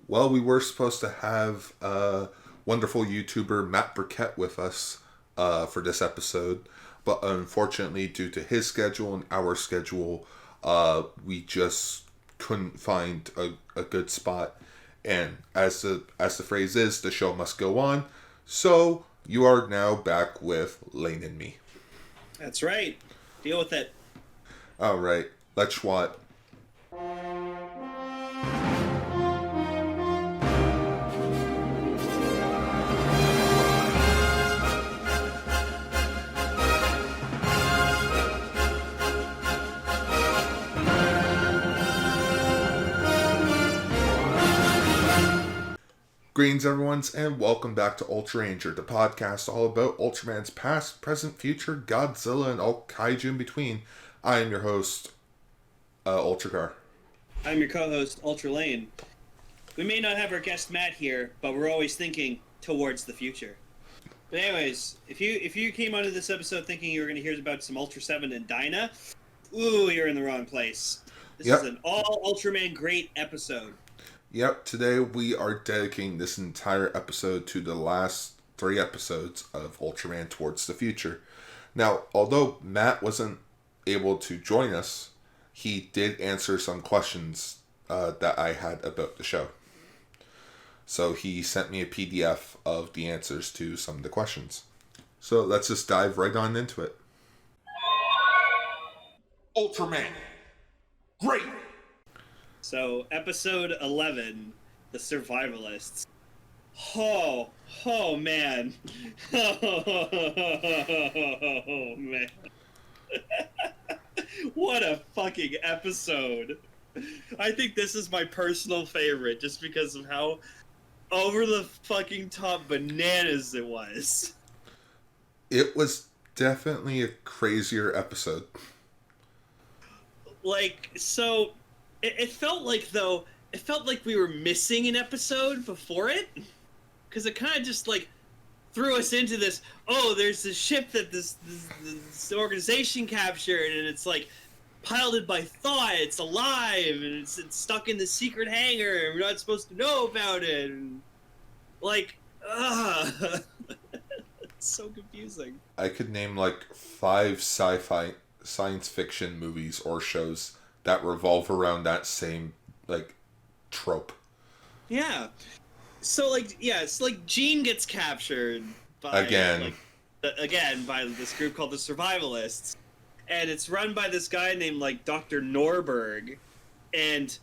Well, we were supposed to have wonderful YouTuber Matt Burkett with us for this episode, but unfortunately, due to his schedule and our schedule, we just couldn't find a good spot. And as the phrase is, the show must go on. So you are now back with Lane and me. That's right. Deal with it. All right, let's SWAT. Greetings, everyone, and welcome back to Ultraranger, the podcast all about Ultraman's past, present, future, Godzilla, and all kaiju in between. I am your host, Ultragar. I'm your co-host, Ultra Lane. We may not have our guest Matt here, but we're always thinking towards the future. But anyways, if you came onto this episode thinking you were going to hear about some Ultra 7 and Dyna, ooh, you're in the wrong place. This is an all Ultraman great episode. Yep, today we are dedicating this entire episode to the last 3 episodes of Ultraman Towards the Future. Now, although Matt wasn't able to join us, he did answer some questions that I had about the show. So he sent me a PDF of the answers to some of the questions. So let's just dive right on into it. Ultraman. Great! So, episode 11, The Survivalists. Oh man. Oh, man. What a fucking episode. I think this is my personal favorite, just because of how over the fucking top bananas it was. It was definitely a crazier episode. It felt like, though, we were missing an episode before it. Because it kind of just, threw us into this, there's this ship that this organization captured, and it's, piloted by thought, it's alive, and it's stuck in the secret hangar, and we're not supposed to know about it, and, it's so confusing. I could name, 5 sci-fi science fiction movies or shows that revolve around that same, trope. Yeah. So, it's Jean gets captured by... Again, by this group called the Survivalists. And it's run by this guy named, Dr. Norberg. And...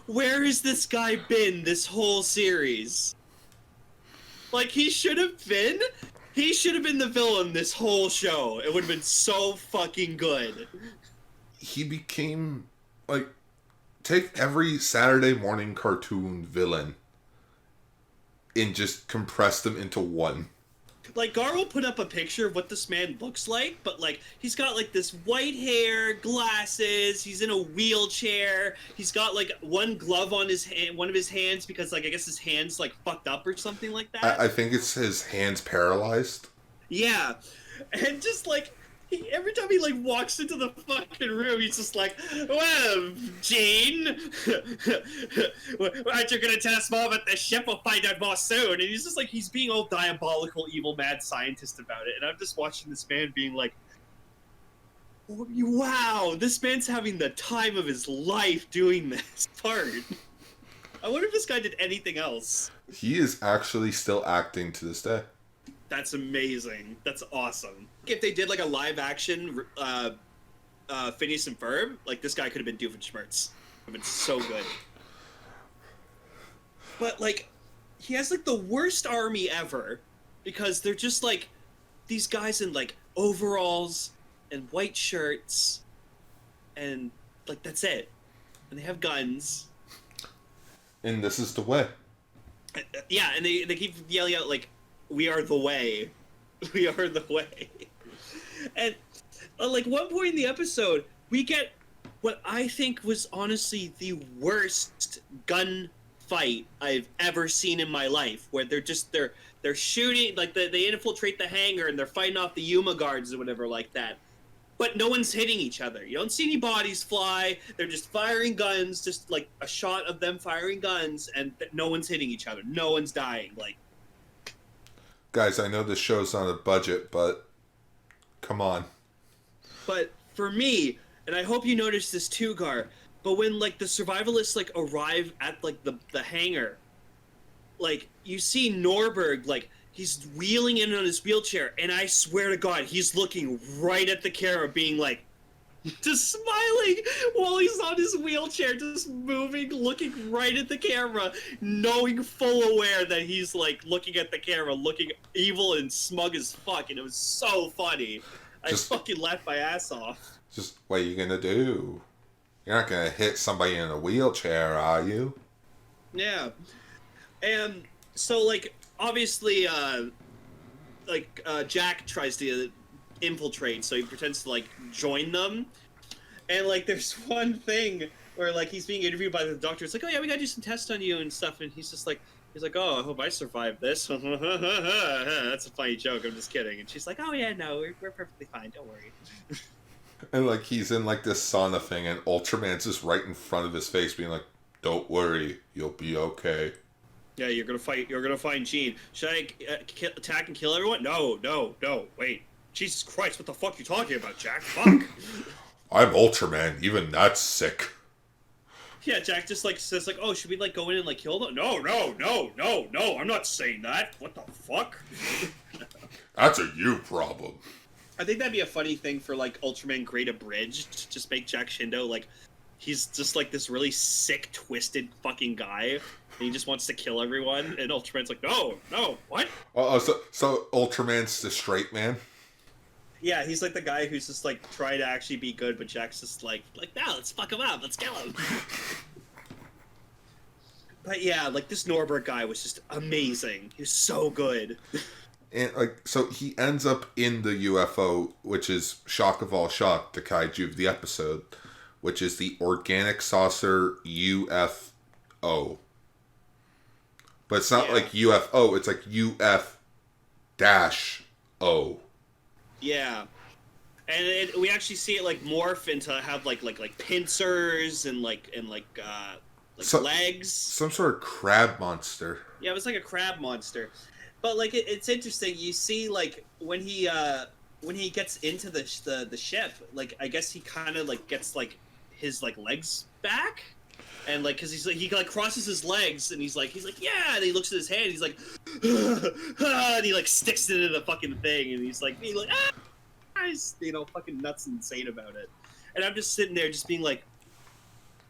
where has this guy been this whole series? He should have been... He should have been the villain this whole show. It would have been so fucking good. He became, take every Saturday morning cartoon villain and just compress them into one. Gar will put up a picture of what this man looks like, but, he's got, this white hair, glasses, he's in a wheelchair, he's got, one glove on his hand, one of his hands, because, I guess his hand's, fucked up or something like that. I think it's his hands paralyzed. Yeah. And just, every time he, walks into the fucking room, he's just well, Gene, aren't you gonna tell us more about the ship? We'll find out more soon. And he's just, he's being all diabolical, evil, mad scientist about it. And I'm just watching this man being wow, this man's having the time of his life doing this part. I wonder if this guy did anything else. He is actually still acting to this day. That's amazing. That's awesome. If they did a live action Phineas and Ferb, this guy could have been Doofenshmirtz. It would have been so good. But he has the worst army ever, because they're just these guys in overalls and white shirts, and that's it. And they have guns. And this is the way. Yeah, and they keep yelling out we are the way. We are the way. And, one point in the episode, we get what I think was honestly the worst gun fight I've ever seen in my life, where they're shooting, they infiltrate the hangar and they're fighting off the Yuma guards or whatever like that. but no one's hitting each other. You don't see any bodies fly. They're just firing guns, just like a shot of them firing guns, and no one's hitting each other. No one's dying. Like, guys, I know this show's on a budget, but come on. But for me, and I hope you noticed this too, Gar, but when like the survivalists like arrive at like the hangar, like you see Norberg, like he's wheeling in on his wheelchair, and I swear to God, he's looking right at the camera, being like, just smiling while he's on his wheelchair, just moving, looking right at the camera, knowing full aware that he's like looking at the camera, looking evil and smug as fuck, and it was so funny. I fucking laughed my ass off. Just, what are you gonna do? You're not gonna hit somebody in a wheelchair, are you? Yeah. And so, like, obviously, Jack tries to infiltrate, so he pretends to, like, join them. And, like, there's one thing where, like, he's being interviewed by the doctor. It's like, oh, yeah, we gotta do some tests on you and stuff. And he's just like, oh, I hope I survive this. That's a funny joke. I'm just kidding. And she's like, oh, yeah, no, we're perfectly fine. Don't worry. And, like, he's in, like, this sauna thing, and Ultraman's just right in front of his face being like, don't worry, you'll be okay. Yeah, you're gonna find Gene. Should I attack and kill everyone? No, wait. Jesus Christ, what the fuck are you talking about, Jack? Fuck. I'm Ultraman, even that's sick. Yeah, Jack just, like, says, like, oh, should we, like, go in and, like, kill them? No, I'm not saying that. What the fuck? That's a you problem. I think that'd be a funny thing for, like, Ultraman Great Abridged. Just make Jack Shindo, like, he's just, like, this really sick, twisted fucking guy. And he just wants to kill everyone. And Ultraman's like, no, what? So Ultraman's the straight man? Yeah, he's, like, the guy who's just, like, trying to actually be good, but Jack's just, like, no, let's fuck him up. Let's kill him. But, yeah, like, this Norberg guy was just amazing. He was so good. And, like, so he ends up in the UFO, which is shock of all shock, the kaiju of the episode, which is the organic saucer UFO. But it's not like UFO, it's like UF-O. Yeah. And we actually see it, like, morph into have, like pincers and legs. Some sort of crab monster. Yeah, it was like a crab monster. But, like, it's interesting. You see, like, when he gets into the ship, like, I guess he kind of, like, gets, like, his, like, legs back. And, like, because he like, crosses his legs, and he's like, yeah! And he looks at his hand, he's like, and he, like, sticks it into the fucking thing, and he's like, ah! He's, fucking nuts and insane about it. And I'm just sitting there just being like,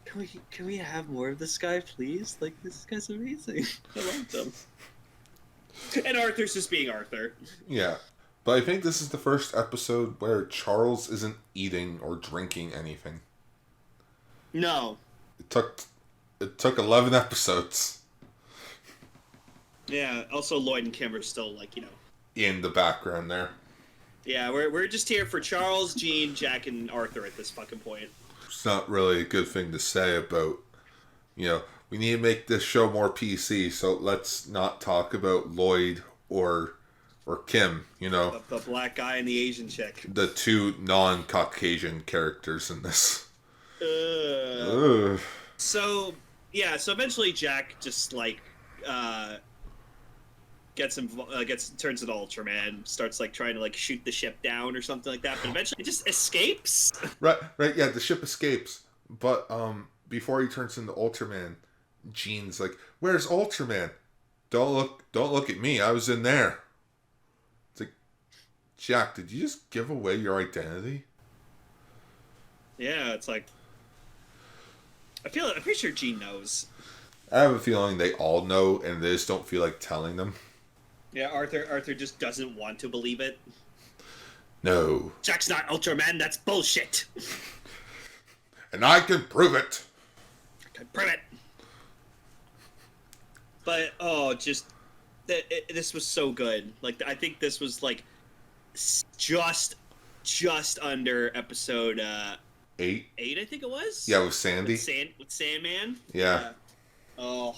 can we have more of this guy, please? Like, this guy's amazing. I love him. And Arthur's just being Arthur. Yeah. But I think this is the first episode where Charles isn't eating or drinking anything. No. It took 11 episodes. Yeah, also Lloyd and Kim are still, like, in the background there. Yeah, we're just here for Charles, Gene, Jack, and Arthur at this fucking point. It's not really a good thing to say about, we need to make this show more PC, so let's not talk about Lloyd or Kim, The black guy and the Asian chick. The two non-Caucasian characters in this. So eventually Jack just, like, turns into Ultraman, starts, like, trying to, like, shoot the ship down or something like that, but eventually just escapes. Right, yeah, the ship escapes, but before he turns into Ultraman, Gene's like, "Where's Ultraman? Don't look at me. I was in there." It's like, Jack, did you just give away your identity? Yeah, it's like, I'm pretty sure Gene knows. I have a feeling they all know, and they just don't feel like telling them. Yeah, Arthur just doesn't want to believe it. No. Jack's not Ultraman, that's bullshit. And I can prove it. Prove it. But, this was so good. Like, I think this was, like, just under episode 8, I think it was. Yeah, with Sandy. With Sandman. Yeah. Oh.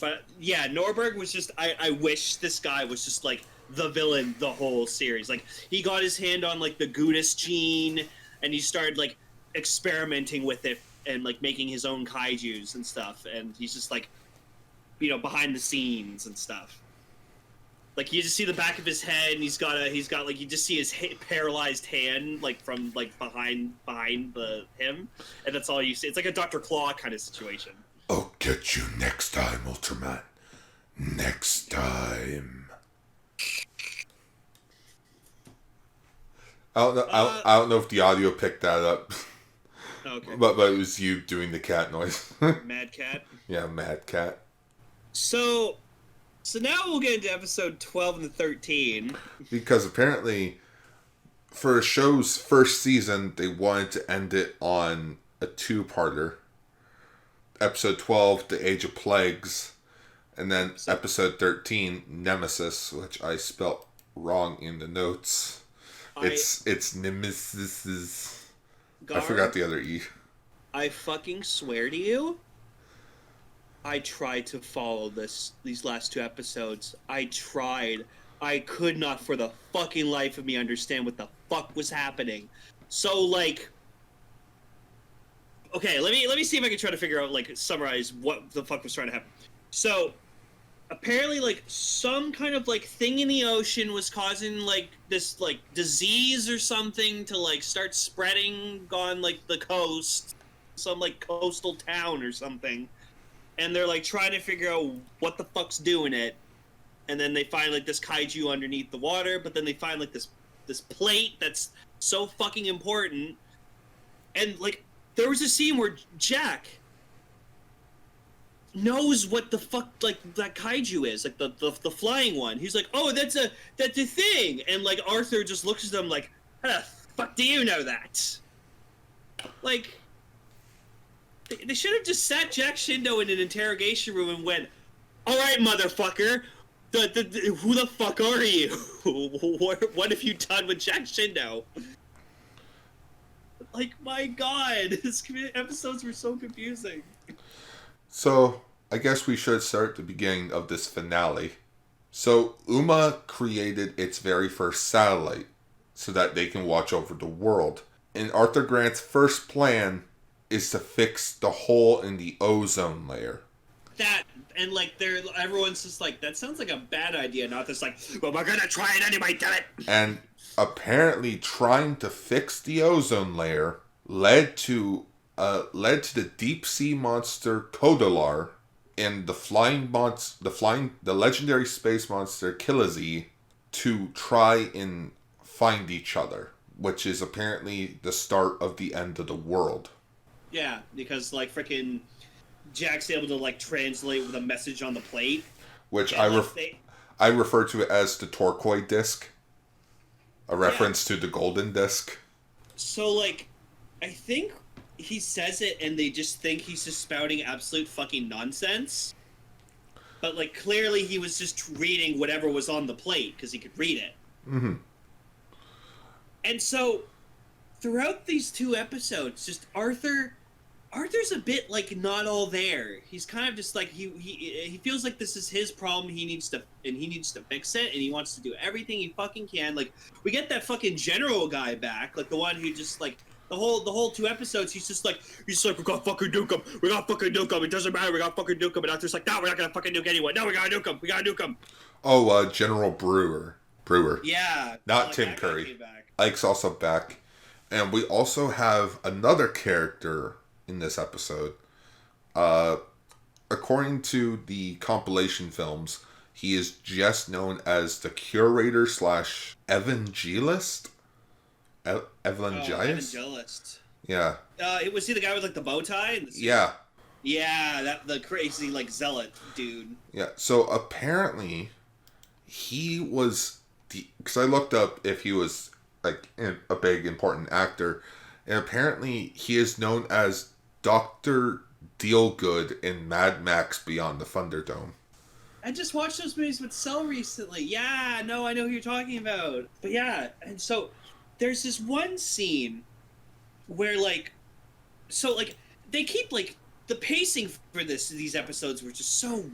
But yeah, Norberg was just. I wish this guy was just like the villain the whole series. Like, he got his hand on, like, the gushes gene, and he started, like, experimenting with it and, like, making his own kaijus and stuff. And he's just, like, you know, behind the scenes and stuff. Like, you just see the back of his head, and he's got like, you just see his paralyzed hand, like, from, like, behind him, and that's all you see. It's like a Dr. Claw kind of situation. I'll get you next time, Ultraman. Next time. I don't know if the audio picked that up. Okay. But it was you doing the cat noise. Mad Cat? Yeah, Mad Cat. So now we'll get into episode 12 and 13. Because apparently, for a show's first season, they wanted to end it on a two-parter. Episode 12, The Age of Plagues. And then episode 13, Nemesis, which I spelt wrong in the notes. It's Nemesis. I forgot the other E. I fucking swear to you, I tried to follow these last two episodes. I tried. I could not for the fucking life of me understand what the fuck was happening. So, like, okay, let me see if I can try to figure out, like, summarize what the fuck was trying to happen. So, apparently, like, some kind of, like, thing in the ocean was causing, like, this, like, disease or something to, like, start spreading on, like, the coast. Some, like, coastal town or something. And they're, like, trying to figure out what the fuck's doing it. And then they find, like, this kaiju underneath the water, but then they find, like, this plate that's so fucking important. And, like, there was a scene where Jack knows what the fuck, like, that kaiju is, like, the flying one. He's like, oh, that's a thing. And, like, Arthur just looks at them like, how the fuck do you know that? Like, they should have just sat Jack Shindo in an interrogation room and went, all right, motherfucker, who the fuck are you? What have you done with Jack Shindo? Like, my god, these episodes were so confusing. So, I guess we should start at the beginning of this finale. So, Uma created its very first satellite so that they can watch over the world. And Arthur Grant's first plan is to fix the hole in the ozone layer. That, and, like, everyone's just like, that sounds like a bad idea, not this, like, well, we're gonna try it anyway, damn it! And apparently trying to fix the ozone layer led to the deep sea monster Kodalar and the legendary space monster Killazy to try and find each other, which is apparently the start of the end of the world. Yeah, because, like, frickin' Jack's able to, like, translate with a message on the plate. Which I refer to it as the turquoise disc. A reference to the golden disc. So, like, I think he says it and they just think he's just spouting absolute fucking nonsense. But, like, clearly he was just reading whatever was on the plate because he could read it. Mm-hmm. And so, throughout these two episodes, just Arthur's a bit, like, not all there. He's kind of just like, he feels like this is his problem, he needs to fix it, and he wants to do everything he fucking can. Like, we get that fucking general guy back, like, the one who just, like, the whole two episodes, he's just like, we gotta fucking nuke him, it doesn't matter, we gotta fucking nuke him, and Arthur's like, no, we're not gonna fucking nuke anyone, no, we gotta nuke him. Oh, General Brewer. Yeah. Not like, Tim Curry. Ike's also back. And we also have another character in this episode. According to the compilation films, he is just known as the curator / evangelist. Evangelist. Yeah. Was he the guy with, like, the bow tie? Yeah. Yeah, the crazy, like, zealot dude. Yeah. So apparently, he was because I looked up if he was, like, a big important actor, and apparently he is known as Dr. Dealgood in Mad Max Beyond the Thunderdome. I just watched those movies with Cell recently. Yeah, no, I know who you're talking about. But yeah, and so there's this one scene where, like, so, like, they keep, like, the pacing for these episodes were just so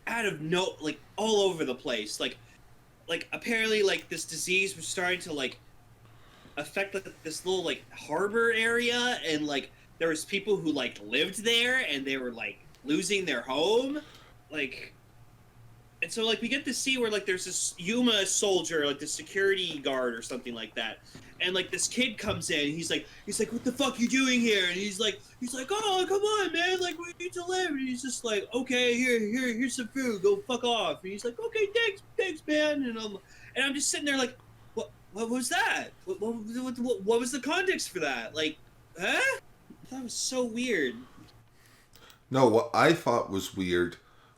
out of like, all over the place. Like like apparently like this disease was starting to like affect like this little like harbor area, and like there was people who like lived there and they were like losing their home, like. And so, like, we get to see where, like, there's this Yuma soldier, like, the security guard or something like that. And, like, this kid comes in, and he's like, what the fuck you doing here? And he's like, oh, come on, man, like, we need to live. And he's just like, okay, here's some food, go fuck off. And he's like, okay, thanks, man. And I'm just sitting there like, what was that? What was the context for that? Like, huh? That was so weird. No, what I thought was weird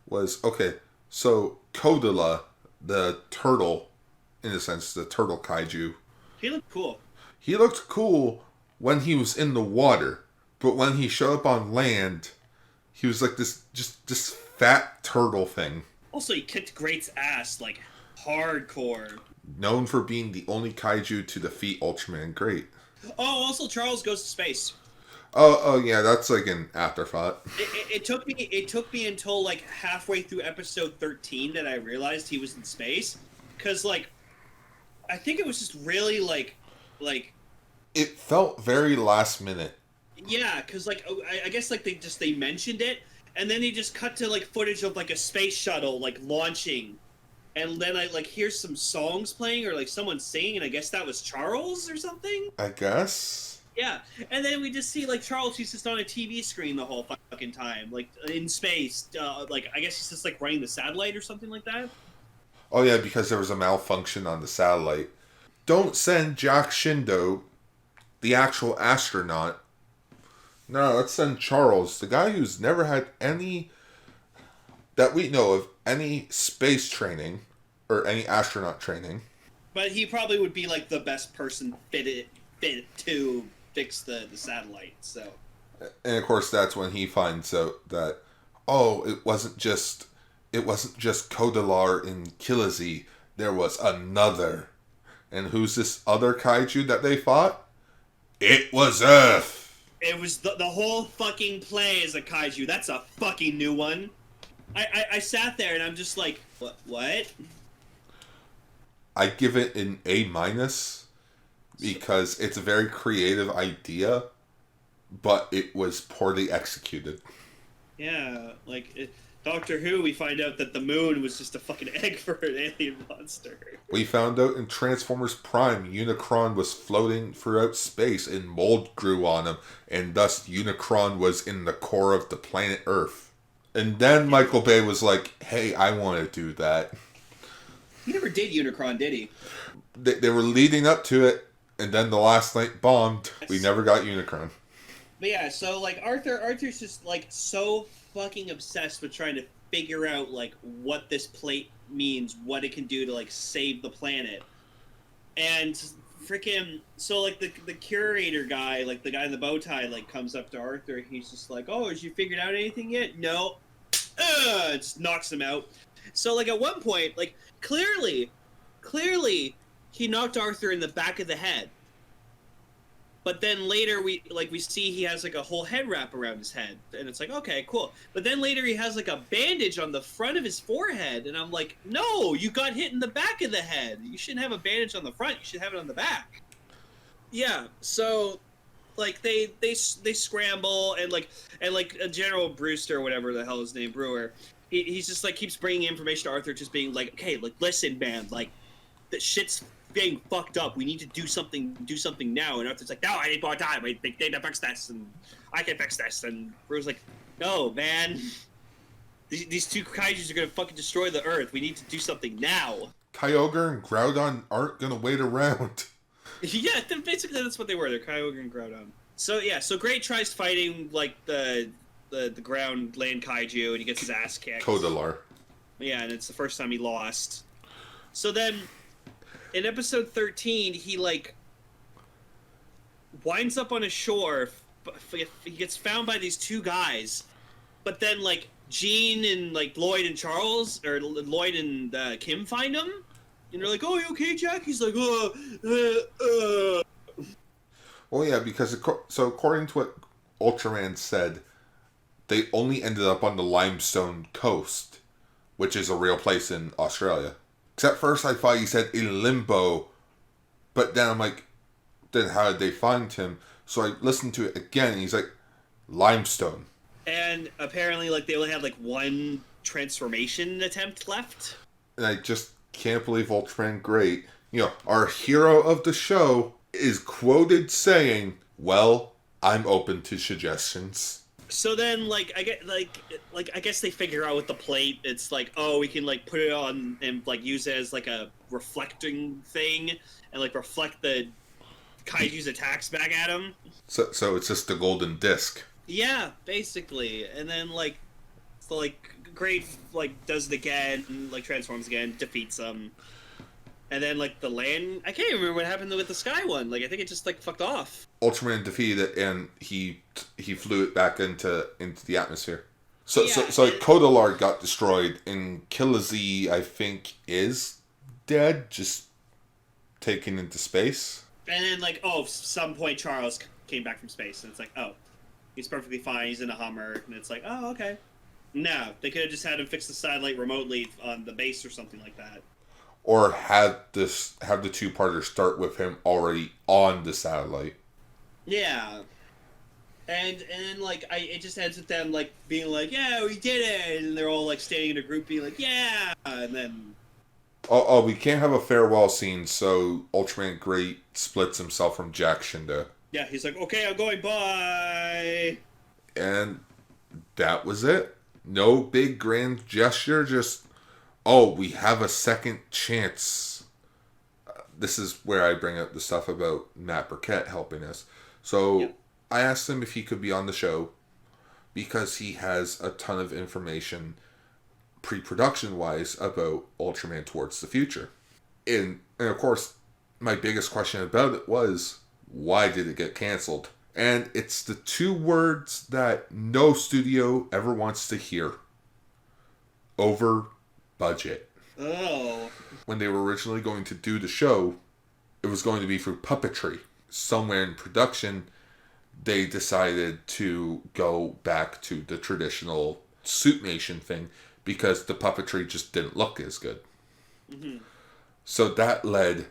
was, okay, so Kodala, the turtle, in a sense, the turtle kaiju. He looked cool. He looked cool when he was in the water, but when he showed up on land, he was like this fat turtle thing. Also, he kicked Great's ass, like, hardcore. Known for being the only kaiju to defeat Ultraman Great. Oh, also Charles goes to space. Oh yeah, that's like an afterthought. It took me until like halfway through episode 13 that I realized he was in space, because like I think it was just really like it felt very last minute. Yeah, because like I guess like they mentioned it, and then they just cut to like footage of like a space shuttle like launching, and then I like hear some songs playing or like someone singing, and I guess that was Charles or something. I guess. Yeah, and then we just see, like, Charles, he's just on a TV screen the whole fucking time, like, in space. Like, I guess he's just, like, running the satellite or something like that. Oh, yeah, because there was a malfunction on the satellite. Don't send Jack Shindo, the actual astronaut. No, let's send Charles, the guy who's never had any, that we know of, any space training, or any astronaut training. But he probably would be, like, the best person fit to fix the satellite, so. And of course that's when he finds out that, oh, it wasn't just Kodalar in Kilazi, there was another. And who's this other kaiju that they fought? It was Earth! It was the whole fucking play is a kaiju. That's a fucking new one. I sat there and I'm just like, what? I give it an A-, because it's a very creative idea, but it was poorly executed. Yeah, like Doctor Who, we find out that the moon was just a fucking egg for an alien monster. We found out in Transformers Prime, Unicron was floating throughout space and mold grew on him, and thus Unicron was in the core of the planet Earth. And then Michael Bay was like, hey, I want to do that. He never did Unicron, did he? They were leading up to it, and then the last night bombed. We never got Unicron. But yeah, so like Arthur's just like so fucking obsessed with trying to figure out like what this plate means, what it can do to like save the planet. And freaking so like the curator guy, like the guy in the bow tie, like comes up to Arthur and he's just like, oh, has you figured out anything yet? No. Just knocks him out. So like at one point, like clearly he knocked Arthur in the back of the head. But then later we see he has like a whole head wrap around his head, and it's like, okay, cool. But then later he has like a bandage on the front of his forehead, and I'm like, no, you got hit in the back of the head. You shouldn't have a bandage on the front. You should have it on the back. Yeah. So like they scramble, and like General Brewster or whatever the hell his name, Brewer. He's just like keeps bringing information to Arthur, just being like, okay, like listen, man, like the shit's getting fucked up. We need to do something now. And Arthur's like, no, I need more time. They need to fix this, and I can fix this. And Bruce's like, no, man. These two kaijus are gonna fucking destroy the Earth. We need to do something now. Kyogre and Groudon aren't gonna wait around. Yeah, basically that's what they were. They're Kyogre and Groudon. So yeah, so Great tries fighting like the ground land kaiju, and he gets his ass kicked. Kodalar. Yeah, and it's the first time he lost. So then in episode 13, he, like, winds up on a shore. He gets found by these two guys. But then, like, Gene and, like, Lloyd and Charles, or Lloyd and Kim find him. And they're like, oh, you okay, Jack? He's like, Well, yeah, because so according to what Ultraman said, they only ended up on the Limestone Coast, which is a real place in Australia. Because at first I thought he said in limbo, but then I'm like, then how did they find him? So I listened to it again, and he's like, limestone. And apparently, like, they only had, like, one transformation attempt left. And I just can't believe Ultraman Great, our hero of the show, is quoted saying, well, I'm open to suggestions. So then, like, I guess they figure out with the plate, it's like, oh, we can, like, put it on and, like, use it as, like, a reflecting thing and, like, reflect the Kaiju's attacks back at him. So it's just the golden disc. Yeah, basically. And then, like, so, like, Great, like, does it again, like, transforms again, defeats them. And then, like, the land... I can't even remember what happened with the sky one. Like, I think it just, like, fucked off. Ultraman defeated it, and he flew it back into the atmosphere. So Yeah, like, Kodalar got destroyed, and Killazy, I think, is dead, just taken into space. And then, like, some point Charles came back from space, and it's like, oh, he's perfectly fine, he's in a Hummer, and it's like, oh, okay. No, they could have just had him fix the satellite remotely on the base or something like that. Or have the two-parter start with him already on the satellite. Yeah. And then, like, it just ends with them, like, being like, yeah, we did it! And they're all, like, standing in a group being like, yeah! And then... Oh, we can't have a farewell scene, so Ultraman Great splits himself from Jack Shinda. Yeah, he's like, okay, I'm going, bye! And that was it. No big grand gesture, just, we have a second chance. This is where I bring up the stuff about Matt Burkett helping us. So Yep. I asked him if he could be on the show because he has a ton of information pre-production wise about Ultraman Towards the Future. And of course, my biggest question about it was, why did it get canceled? And it's the two words that no studio ever wants to hear. Over budget. Oh. When they were originally going to do the show, it was going to be through puppetry. Somewhere in production, they decided to go back to the traditional suitmation thing because the puppetry just didn't look as good. Mm-hmm. So that led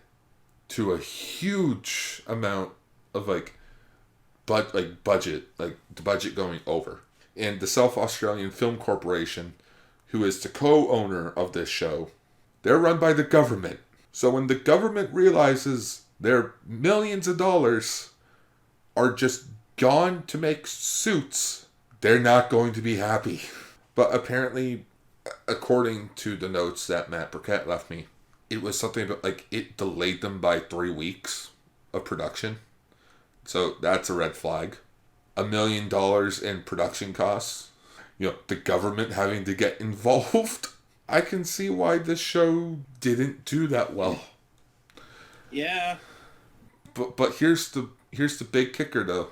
to a huge amount of budget, like the budget going over. And the South Australian Film Corporation, who is the co-owner of this show, they're run by the government. So when the government realizes their millions of dollars are just gone to make suits, they're not going to be happy. But apparently, according to the notes that Matt Burkett left me, it was something about, like, it delayed them by 3 weeks of production. So that's a red flag. $1 million in production costs. The government having to get involved. I can see why this show didn't do that well. Yeah. But here's the big kicker though.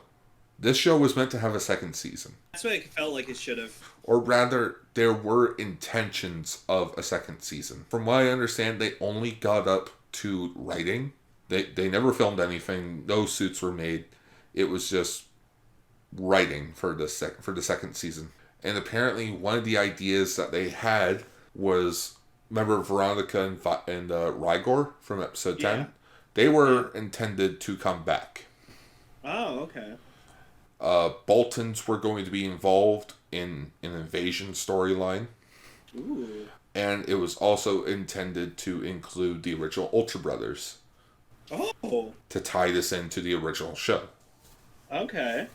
This show was meant to have a second season. That's what it felt like it should have. Or rather, there were intentions of a second season. From what I understand, they only got up to writing. They never filmed anything. No suits were made. It was just writing for the second season. And apparently, one of the ideas that they had was, remember Veronica and Rygor from episode 10? Yeah. They were intended to come back. Oh, okay. Boltons were going to be involved in an invasion storyline. Ooh. And it was also intended to include the original Ultra Brothers. Oh. To tie this into the original show. Okay.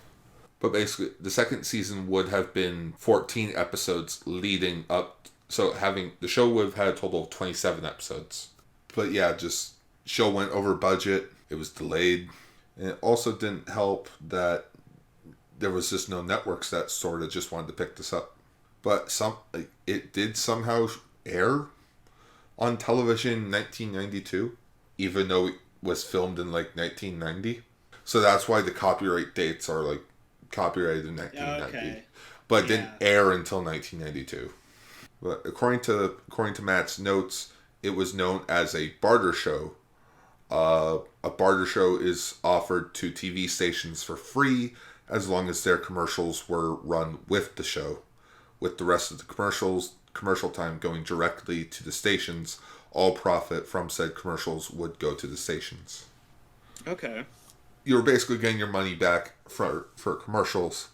But basically, the second season would have been 14 episodes leading up. So the show would have had a total of 27 episodes. But yeah, just show went over budget. It was delayed. And it also didn't help that there was just no networks that sort of just wanted to pick this up. But it did somehow air on television in 1992, even though it was filmed in 1990. So that's why the copyright dates are copyrighted in 1990. Okay. But it didn't air until 1992. But according to Matt's notes, it was known as a barter show. A barter show is offered to TV stations for free as long as their commercials were run with the show, with the rest of the commercial time going directly to the stations, all profit from said commercials would go to the stations. Okay. You were basically getting your money back for commercials.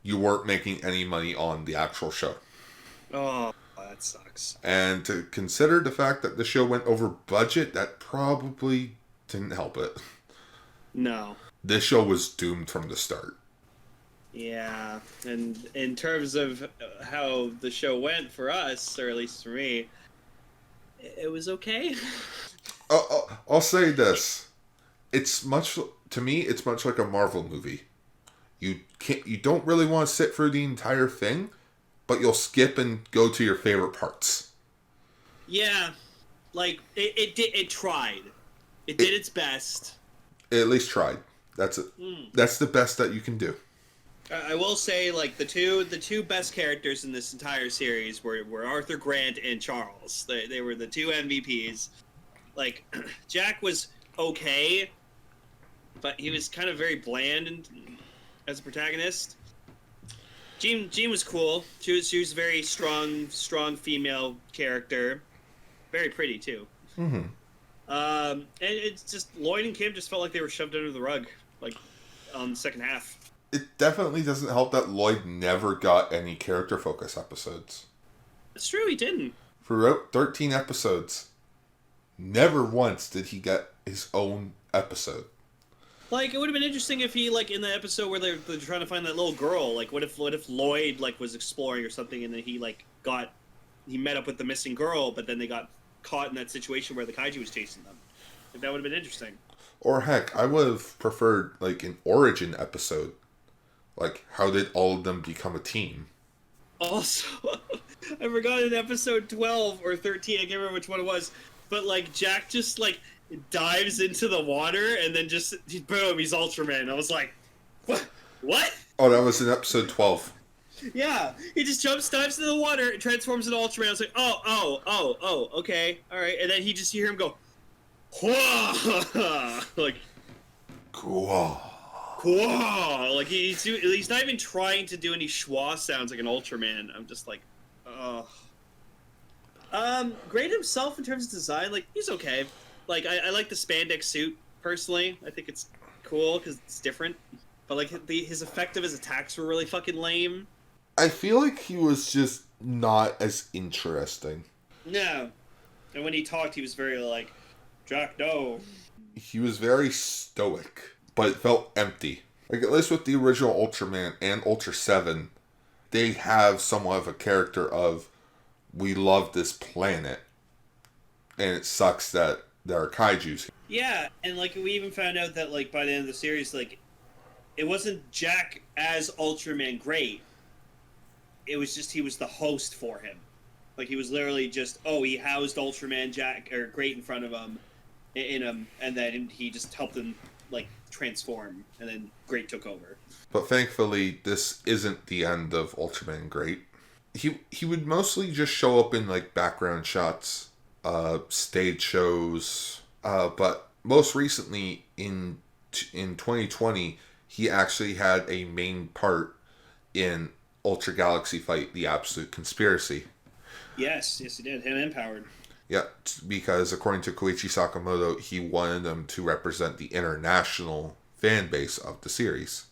You weren't making any money on the actual show. Oh, that sucks. And to consider the fact that the show went over budget, that probably didn't help it. No. This show was doomed from the start. Yeah, and in terms of how the show went for us, or at least for me, it was okay. I'll say this: to me, it's much like a Marvel movie. You don't really want to sit through the entire thing, but you'll skip and go to your favorite parts. Yeah, like it tried. It did its best. It at least tried. That's it. That's the best that you can do. I will say, like, the two best characters in this entire series were Arthur Grant and Charles. They were the two MVPs. Like, Jack was okay, but he was kind of very bland as a protagonist. Jean was cool. She was a very strong female character. Very pretty, too. Mm-hmm. And it's just, Lloyd and Kim just felt like they were shoved under the rug, like, on the second half. It definitely doesn't help that Lloyd never got any character focus episodes. It's true, he didn't. Throughout 13 episodes, never once did he get his own episode. Like, it would have been interesting if he, like, in the episode where they're trying to find that little girl, like, what if Lloyd, like, was exploring or something, and then he, like, he met up with the missing girl, but then they got caught in that situation where the kaiju was chasing them. Like, that would have been interesting. Or heck, I would have preferred, like, an origin episode. Like, how did all of them become a team? Also, I forgot in episode 12 or 13, I can't remember which one it was, but, like, Jack just, like, dives into the water and then just, boom, he's Ultraman. I was like, what? Oh, that was in episode 12. Yeah, he just dives into the water, and transforms into Ultraman. I was like, oh, okay, alright. And then you hear him go, Whoa! Like, cool. Like, he's not even trying to do any schwa sounds like an Ultraman. I'm just like, oh. Great himself in terms of design, like, he's okay. Like, I like the spandex suit, personally. I think it's cool, because it's different. But, like, his effect of his attacks were really fucking lame. I feel like he was just not as interesting. No. And when he talked, he was very, like, Jack, no. He was very stoic, but it felt empty. Like, at least with the original Ultraman and Ultra 7, they have somewhat of a character of, we love this planet, and it sucks that there are kaijus. Yeah, and, like, we even found out that, like, by the end of the series, like, it wasn't Jack as Ultraman Great. It was just he was the host for him. Like, he was literally just, he housed Ultraman Jack, or Great in front of him, in him, and then he just helped him, like, transform, and then Great took over. But thankfully, this isn't the end of Ultraman Great. He would mostly just show up in, like, background shots, stage shows, but most recently, in 2020, he actually had a main part in Ultra Galaxy Fight, The Absolute Conspiracy. Yes, he did. Him empowered. Yeah, because according to Koichi Sakamoto, he wanted them to represent the international fan base of the series.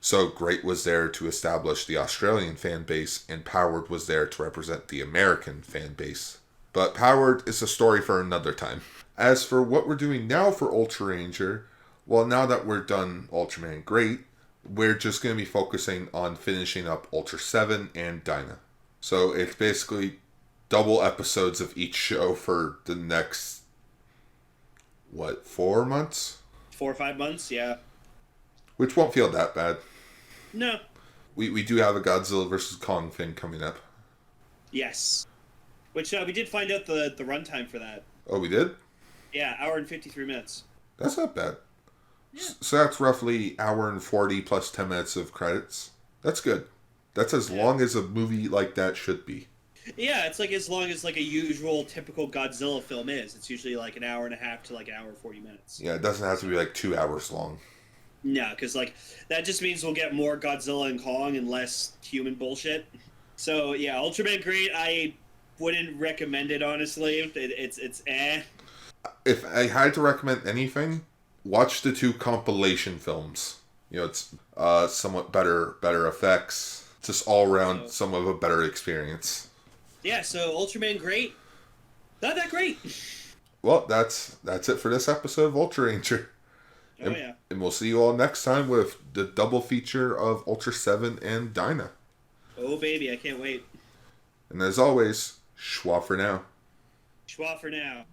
So Great was there to establish the Australian fan base, and Powered was there to represent the American fan base. But Powered is a story for another time. As for what we're doing now for Ultraranger, well, now that we're done Ultraman Great, we're just going to be focusing on finishing up Ultra 7 and Dyna. So it's basically double episodes of each show for the next, 4 months? 4 or 5 months, yeah. Which won't feel that bad. No. We do have a Godzilla vs. Kong thing coming up. Yes. Which we did find out the runtime for that. Oh, we did? Yeah, hour and 53 minutes. That's not bad. Yeah. So that's roughly hour and 40 plus 10 minutes of credits. That's good. That's as long as a movie like that should be. Yeah, it's like as long as like a usual typical Godzilla film is. It's usually like an hour and a half to like an hour and 40 minutes. Yeah, it doesn't have to be like 2 hours long. No, because like that just means we'll get more Godzilla and Kong and less human bullshit. So yeah, Ultraman Great, I wouldn't recommend it, honestly. It's eh. If I had to recommend anything, watch the 2 compilation films. You know, it's somewhat better effects. Just all around, So, some of a better experience. yeah, so Ultraman great. Not that great. Well, that's it for this episode of Ultraranger. Oh, yeah. And we'll see you all next time with the double feature of Ultra 7 and Dyna. Oh, baby, I can't wait. And as always, schwa for now. Schwa for now.